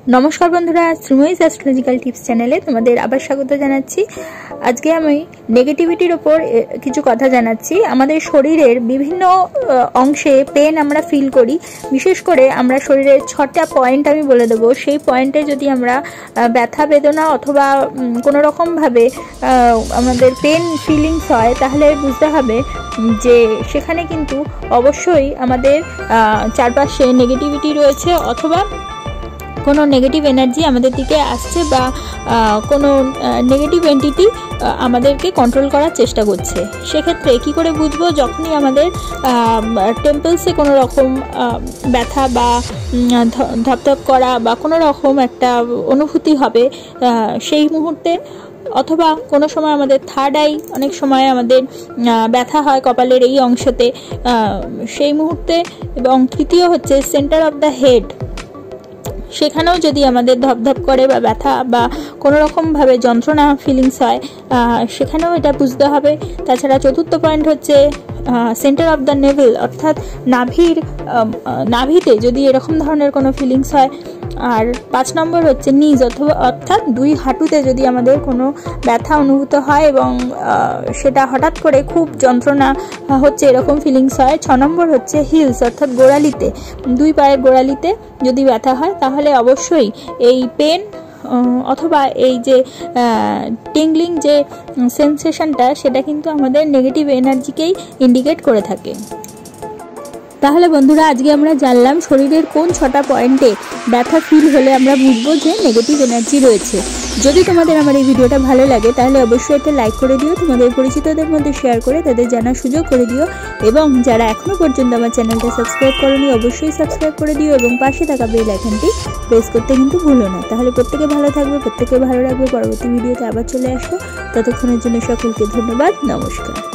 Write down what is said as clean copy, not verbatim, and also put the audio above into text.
नमस्कार बंधुरा श्रीमयीज astrological tips चैनेले तुम्हादेर आबार स्वागत जानाच्छि। आजके आमि नेगेटिविटिर ओपर किछु कथा जानाच्छि। आमादेर शरीरेर विभिन्न अंशे पेन आमरा फिल करी, विशेष करे आमरा शरीरेर 6टा पॉइंट आमि बोले देब। सेई पॉइंटे यदि आमरा व्यथा बेदना अथवा कोनो रकम भावे आमादेर पेन फिलिंग्स हय ताहले बुझते हबे जे सेखाने किन्तु अवश्यई आमादेर चारपाशे नेगेटिविटी रयेछे अथवा कोनो नेगेटिव एनार्जी आमादेर दिके आसছে বা কোনো নেগেটিভ এন্টিটি আমাদেরকে কন্ট্রোল করার চেষ্টা করছে। সেক্ষেত্রে কি করে বুঝবো? যখনই আমাদের টেম্পলসে কোনো রকম ব্যথা বা ধপধপ করা বা কোনো রকম একটা অনুভূতি হবে সেই মুহূর্তে, অথবা কোনো সময় আমাদের থার্ড আই অনেক সময় আমাদের ব্যথা হয় কপালের এই অংশতে সেই মুহূর্তে, এবং তৃতীয় হচ্ছে সেন্টার অফ দ্য হেড, সেখানেও যদি আমাদের ধপধপ করে বা ব্যথা বা কোনো রকমভাবে যন্ত্রণা ফিলিংস হয় সেখানেও এটা বুঝতে হবে। তাছাড়া চতুর্থ পয়েন্ট হচ্ছে সেন্টার অফ দ্য নেভেল, অর্থাৎ নাভিতে যদি এরকম ধরনের কোনো ফিলিংস হয়। আর 5 নম্বর হচ্ছে নিজ, অথবা অর্থাৎ 2 হাঁটুতে যদি আমাদের কোনো ব্যথা অনুভূত হয় এবং সেটা হঠাৎ করে খুব যন্ত্রণা হচ্ছে এরকম ফিলিংস হয়। 6 নম্বর হচ্ছে হিলস, অর্থাৎ গোড়ালিতে, 2 পায়ের গোড়ালিতে যদি ব্যথা হয় তাহলে অবশ্যই এই পেন অথবা এই যে টিংলিং যে সেন্সেশনটা সেটা কিন্তু আমাদের নেগেটিভ এনার্জিকেই ইন্ডিকেট করে থাকে। তাহলে বন্ধুরা আজকে আমরা জানলাম শরীরের কোন 6টা পয়েন্টে ব্যথা ফিল হলে আমরা বুঝবো যে নেগেটিভ এনার্জি রয়েছে। যদি তোমাদের আমার এই ভিডিওটা ভালো লাগে তাহলে অবশ্যই একটা লাইক করে দিও, তোমাদের পরিচিতদের মধ্যে শেয়ার করে তাদের জানার সুযোগ করে দিও, এবং যারা এখনো পর্যন্ত আমার চ্যানেলটা সাবস্ক্রাইব করোনি অবশ্যই সাবস্ক্রাইব করে দিও, এবং পাশে থাকা বেল আইকনটি প্রেস করতে কিন্তু ভুলো না। তাহলে প্রত্যেকে ভালো থাকবে, প্রত্যেকে ভালো রাখবে। পরবর্তী ভিডিওতে আবার চলে আসবো, ততক্ষণের জন্য সকলকে ধন্যবাদ, নমস্কার।